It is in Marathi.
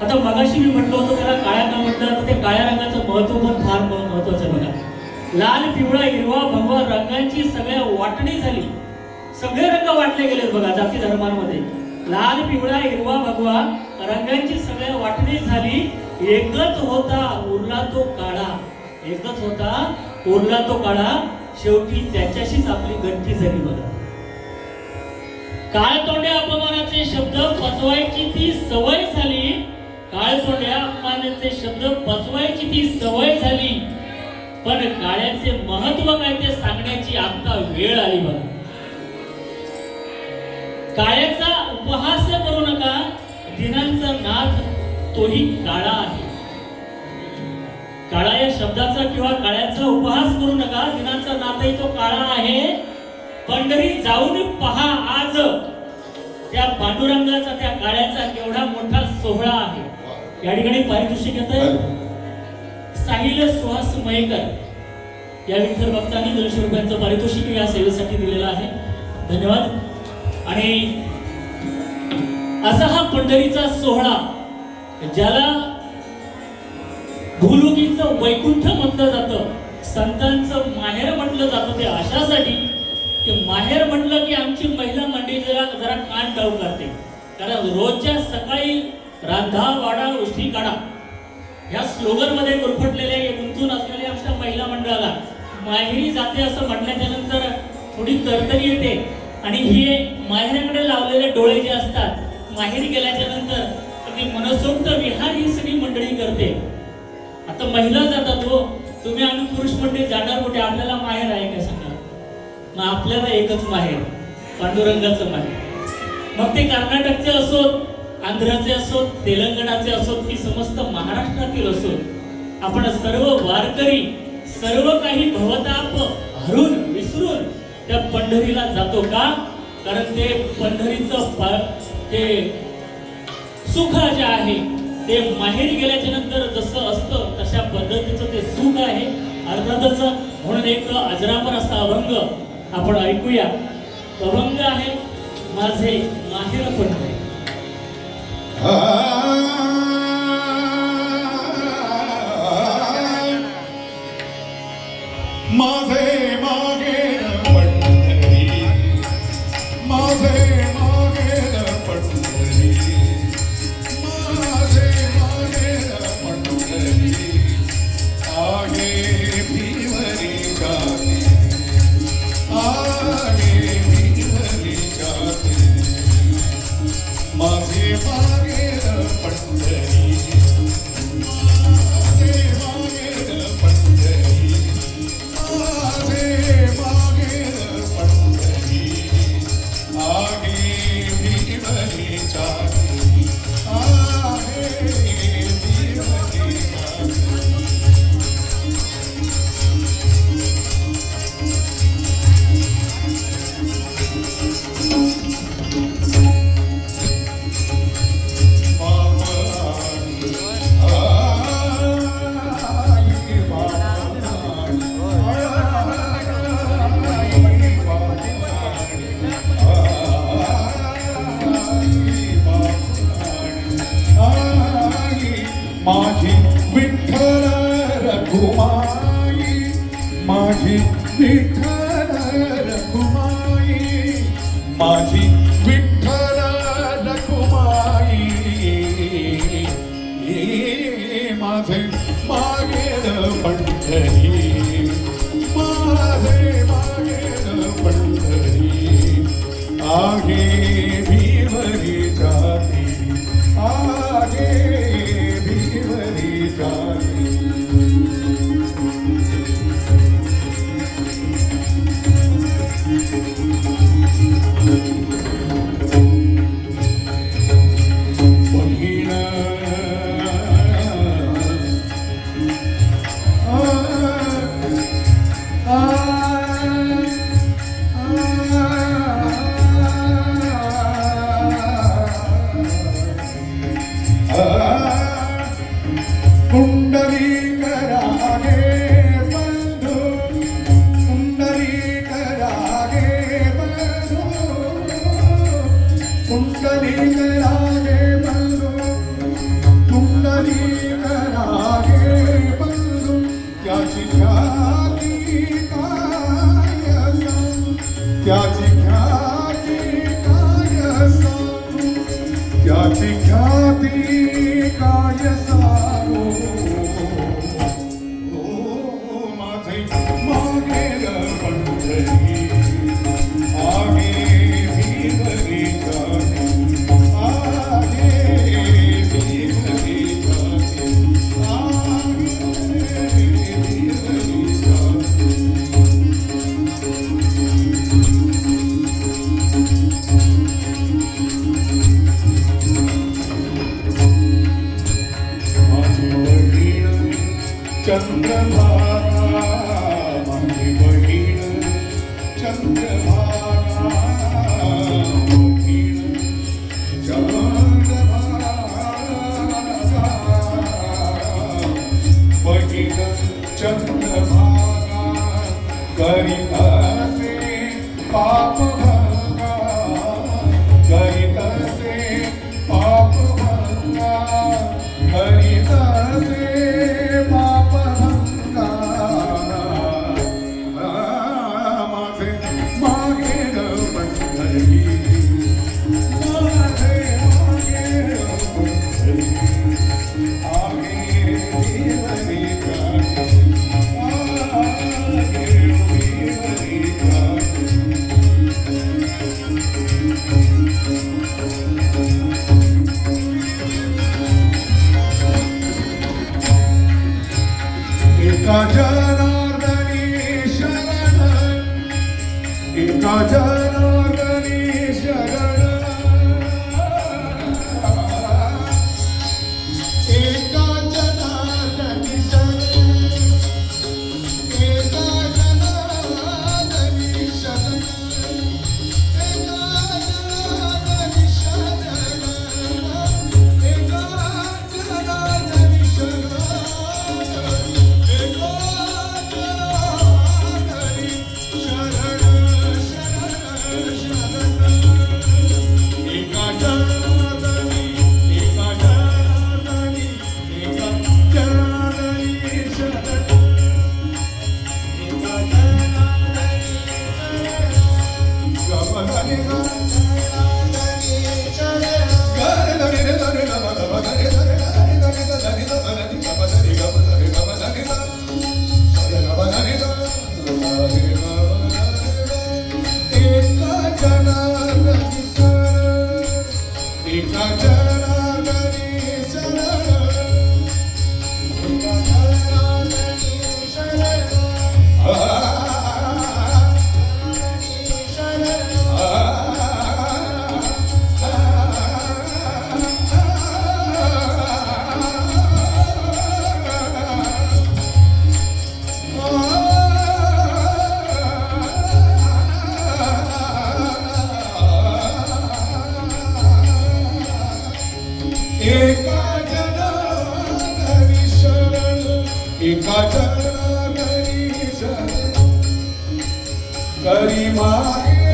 आता मगाशी मी म्हटलं होतं त्याला काळ्या का म्हटलं, तर ते काळ्या रंगाचं महत्व पण फार महत्वाचं आहे बघा. लाल पिवळा हिरवा भगवा रंगांची सगळ्या वाटणी झाली, सगळे रंग वाटले गेलेत बघा जाती धर्मांमध्ये. लाल पिवळा हिरवा भगवा रंगांची सगळ्या वाटणी झाली, एकच होता उरला तो काळा, एकच होता उरला तो काळा, शेवटी त्याच्याशीच आपली गंठी झाली बघा. काळतोंड्या अपमानाचे शब्द पचवायची ती सवय झाली, काळतोंड्या अपमानाचे शब्द पचवायची ती सवय झाली, पण काळ्याचे महत्व काय ते सांगण्याची आता वेळ आली बघा. काळ्याचा उपहास करू नका, दिनांचा नाथ तोही काळा आहे. काळा या शब्दाचा किंवा काळ्याचा उपहास करू नका, दिनांचा नाथही तो काळा आहे. पंढरी जाऊन पहा आज, त्या पांडुरंगाचा त्या काळ्याचा केवढा मोठा सोहळा आहे. या ठिकाणी पारितोषिक येत आहे साहिल सुहास मयेकर या विठ्ठल भक्तांनी 200 रुपयांचं पारितोषिक या सेवेसाठी दिलेलं आहे. धन्यवाद. आणि असा हा पंढरीचा सोहळा ज्याला भूलोकीचं वैकुंठ म्हटलं जातं, संतांचं माहेर म्हटलं जातं, ते अशासाठी की माहेर म्हटलं की आमची महिला मंडळी जरा कान टाळू करते. कारण रोजच्या सकाळी रांधा वाडा उष्टी काढा ह्या स्लोगन मध्ये गुरफटलेल्या गुंतून असलेल्या आमच्या महिला मंडळाला माहेरी जाते असं म्हटल्याच्या नंतर थोडी तरतरी येते. आणि हे माहेराकडे लावलेले डोळे जे असतात माहेरी गेल्याच्या नंतर ती मनसोक्त विहार ही सगळी मंडळी करते. आता महिला जातात हो, तुम्ही आम्ही पुरुष मंडळी जाणार कुठे, आपल्याला माहेर आहे का सांगा. मग आपल्याला एकच माहेर, पांडुरंगाचं माहेर. मग ते कर्नाटकचे असोत, आंध्राचे असोत, तेलंगणाचे असोत की समस्त महाराष्ट्रातील असोत, आपण सर्व वारकरी सर्व काही भवताप हरून विसरून त्या पंढरीला जातो का? कारण ते पंढरीचं ते सुख जे आहे ते माहेरी गेल्याच्या नंतर जसं असतं तशा पद्धतीचं ते सुख आहे. अर्थातच म्हणून एक अजरामर असा अभंग आपण ऐकूया. अभंग आहे माझे माहेर पंढरी. माझे माहेर पंढरी, माझे माहेर पंढरी, माझे माहेर पंढरी, आगे भिवरी जाते, आगे भिवरी जाते, माझे माहेर पंढरी, माझे माहेर पंढरी, माझे माहेर पंढरी, आगे भिवरी जाते, आगे भिवरी जाते. माझी विठ्ठल रखुमाई, माझी विठ्ठल रखुमाई, माझी विठ्ठल रखुमाई, माझे माहेर पंढरी, माझे माहेर पंढरी, आगे भिवरी जाते, आगे भिवरी जाते. पुंडरीकर चंद्रभागा माझी बहीण चंद्रभागा बहीण चंद्रभागा बहीण चंद्रभागा करीतसे पापभंगा करीतसे पापभंगा करीतसे पापभंगा माझे मागेल पंढरी माझे मागेल पंढरी आहे जीवनी काठी आहे जीवनी काठी एका जनार्दनी शरण एका जनार्दनी शरण एका जनार्दनी शरण एका जनार्दनी शरण एका जनार्दनी शरण एका जनार्दनी शरण एका जनार्दनी शरण एका जनार्दनी शरण करी मागे